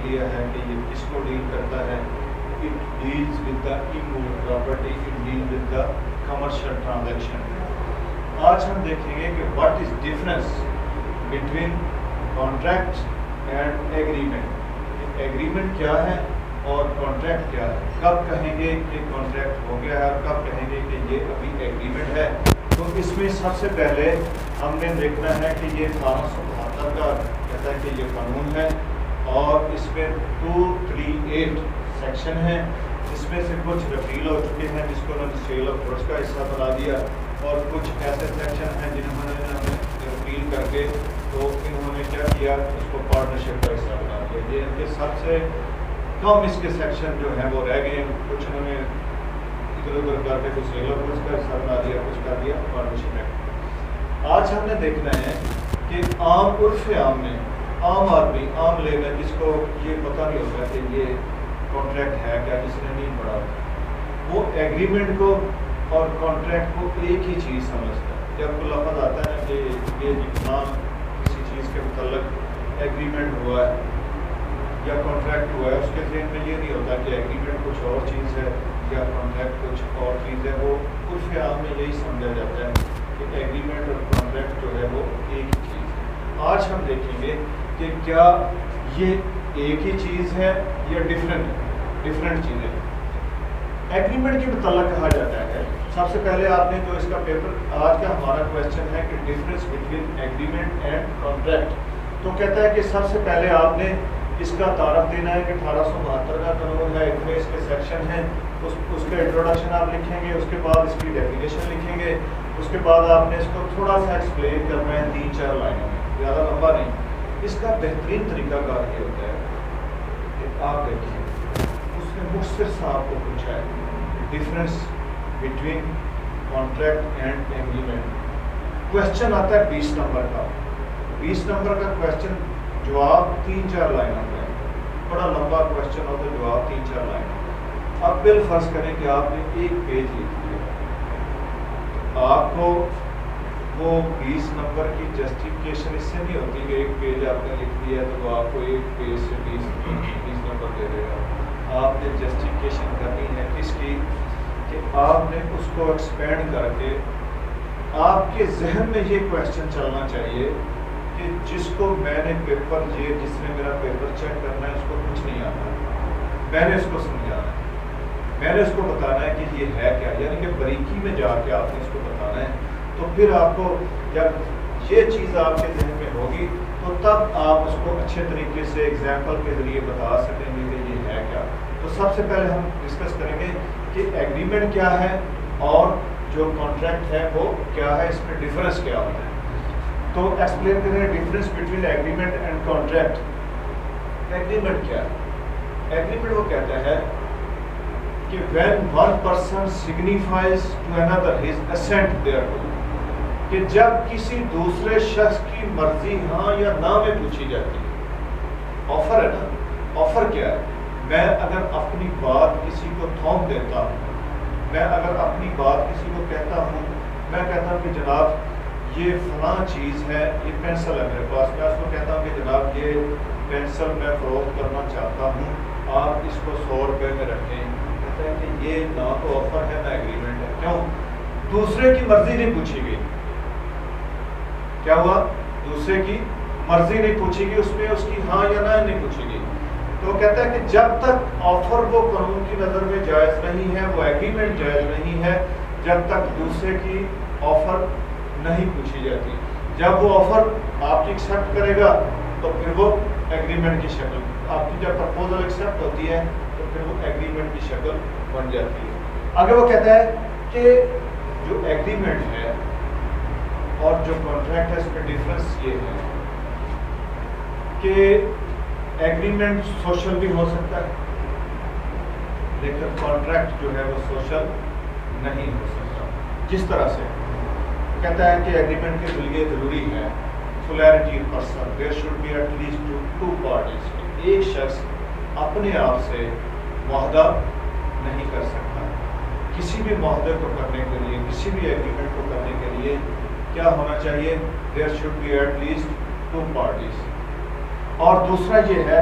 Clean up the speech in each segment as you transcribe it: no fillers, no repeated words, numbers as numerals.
Idea ہے کہ یہ کس کو ڈیل کرتا ہے. It deals with the immovable property, it deals with the commercial transaction. آج ہم دیکھیں گے کہ what is difference between contract and agreement. Agreement کیا ہے اور contract کیا ہے. کب کہیں گے کہ contract ہو گیا ہے اور کب کہیں گے کہ یہ ابھی agreement ہے. تو اس میں سب سے پہلے ہم نے دیکھنا ہے کہ یہ 1872 کا کہتا ہے کہ یہ قانون ہے اور اس میں 238 سیکشن ہیں. اس میں سے کچھ رفیل ہو چکے ہیں جس کو انہوں نے سیل آف گڈس کا حصہ بنا دیا اور کچھ ایسے سیکشن ہیں جنہوں نے رفیل کر کے تو انہوں نے کیا کیا اس کو پارٹنرشپ کا حصہ بنا دیا. یہ ان کے سب سے کم اس کے سیکشن جو ہیں وہ رہ گئے. کچھ انہوں نے ادھر ادھر کر کے کچھ سیل آف گڈس کا حصہ بنا دیا, کچھ کر دیا پارٹنرشپ ایکٹ. آج ہم نے دیکھنا ہے کہ عام عرف عام میں عام آدمی عام لیبر جس کو یہ پتہ نہیں ہوتا کہ یہ کانٹریکٹ ہے کیا, جس نے نہیں پڑھا وہ ایگریمنٹ کو اور کانٹریکٹ کو ایک ہی چیز سمجھتا ہے. جب کوئی لفظ آتا ہے نا کہ یہ جتنا کسی چیز کے متعلق ایگریمنٹ ہوا ہے یا کانٹریکٹ ہوا ہے اس کے ذہن میں یہ نہیں ہوتا کہ ایگریمنٹ کچھ اور چیز ہے یا کانٹریکٹ کچھ اور چیز ہے. وہ عرف عام میں یہی سمجھا جاتا ہے کہ ایگریمنٹ اور کانٹریکٹ جو ہے وہ ایک ہی چیز ہے. آج ہم دیکھیں گے کہ کیا یہ ایک ہی چیز ہے یا ڈفرینٹ چیزیں. ایگریمنٹ کے متعلق کہا جاتا ہے سب سے پہلے آپ نے جو اس کا پیپر آج کا ہمارا کویشچن ہے کہ difference between agreement and contract. تو کہتا ہے کہ سب سے پہلے آپ نے اس کا تعارف دینا ہے کہ 1872 کا قانون ہے, اتنے اس کے سیکشن ہیں, اس کا انٹروڈکشن آپ لکھیں گے, اس کے بعد اس کی ڈیفینیشن لکھیں گے, اس کے بعد آپ نے اس کو تھوڑا سا ایکسپلین کرنا ہے 3-4 لائنوں میں, زیادہ لمبا نہیں. اس کا بہترین طریقہ کار یہ ہوتا ہے کہ آپ دیکھیں اس نے مختصر سے آپ کو پوچھا ہے difference between contract and agreement. Question آتا ہے 20 نمبر کا. 20 نمبر کا کویشچن جواب 3-4 لائنوں میں, بڑا لمبا کویشچن ہوتا ہے, جواب 3-4 لائنوں میں. اب بالفرض کریں کہ آپ نے ایک پیج لکھ دیا, آپ کو وہ 20 نمبر کی جسٹیفکیشن اس سے نہیں ہوتی کہ ایک پیج آپ نے لکھ دیا تو وہ آپ کو ایک پیج سے 20 نمبر دے دے گا. آپ نے جسٹیفکیشن کرنی ہے کس کی کہ آپ نے اس کو ایکسپینڈ کر کے آپ کے ذہن میں یہ کویشچن چلنا چاہیے کہ جس کو میں نے پیپر جس نے میرا پیپر چیک کرنا ہے اس کو کچھ نہیں آتا, میں نے اس کو سمجھانا ہے, میں نے اس کو بتانا ہے کہ یہ ہے کیا, یعنی کہ باریکی میں جا کے آپ نے اس کو بتانا ہے. تو پھر آپ کو جب یہ چیز آپ کے ذہن میں ہوگی تو تب آپ اس کو اچھے طریقے سے ایگزامپل کے ذریعے بتا سکیں گے کہ یہ ہے کیا. تو سب سے پہلے ہم ڈسکس کریں گے کہ ایگریمنٹ کیا ہے اور جو کانٹریکٹ ہے وہ کیا ہے, اس میں ڈفرینس کیا ہوتا ہے. تو ایکسپلین کریں difference between agreement and contract. Agreement کیا ہے؟ ایگریمنٹ وہ کہتا ہے کہ when one person signifies to another his assent thereto, کہ جب کسی دوسرے شخص کی مرضی ہاں یا نہ میں پوچھی جاتی ہے. آفر ہے نا, آفر کیا ہے؟ میں اگر اپنی بات کسی کو تھوپ دیتا ہوں, میں اگر اپنی بات کسی کو کہتا ہوں, میں کہتا ہوں کہ جناب یہ فلاں چیز ہے, یہ پینسل ہے میرے پاس, میں اس کو کہتا ہوں کہ جناب یہ پینسل میں فروخت کرنا چاہتا ہوں, آپ اس کو 100 روپے میں رکھیں. کہتا ہے کہ یہ نہ تو آفر ہے نہ ایگریمنٹ ہے. کیوں؟ دوسرے کی مرضی نہیں پوچھی گئی. کیا ہوا؟ دوسرے کی مرضی نہیں پوچھی گئی, اس میں اس کی ہاں یا نہ نہیں پوچھی گئی. تو کہتا ہے کہ جب تک آفر وہ قانون کی نظر میں جائز نہیں ہے, وہ ایگریمنٹ جائز نہیں ہے, جب تک دوسرے کی آفر نہیں پوچھی جاتی. جب وہ آفر آپ کی ایکسیپٹ کرے گا تو پھر وہ ایگریمنٹ کی شکل, آپ کی جب پرپوزل ایکسیپٹ ہوتی ہے تو پھر وہ ایگریمنٹ کی شکل بن جاتی ہے. آگے وہ کہتا ہے کہ جو ایگریمنٹ ہے اور جو کانٹریکٹ ہے اس میں ڈفرینس یہ ہے کہ ایگریمنٹ سوشل بھی ہو سکتا ہے لیکن کانٹریکٹ جو ہے وہ سوشل نہیں ہو سکتا. جس طرح سے کہتا ہے کہ ایگریمنٹ کے لیے ضروری ہے flirty person, there should be at least 2 parties. ایک شخص اپنے آپ سے معاہدہ نہیں کر سکتا. کسی بھی معاہدے کو کرنے کے لیے, کسی بھی ایگریمنٹ کو کرنے کے لیے کیا ہونا چاہیے؟ There should be at least 2 parties. اور دوسرا یہ ہے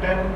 10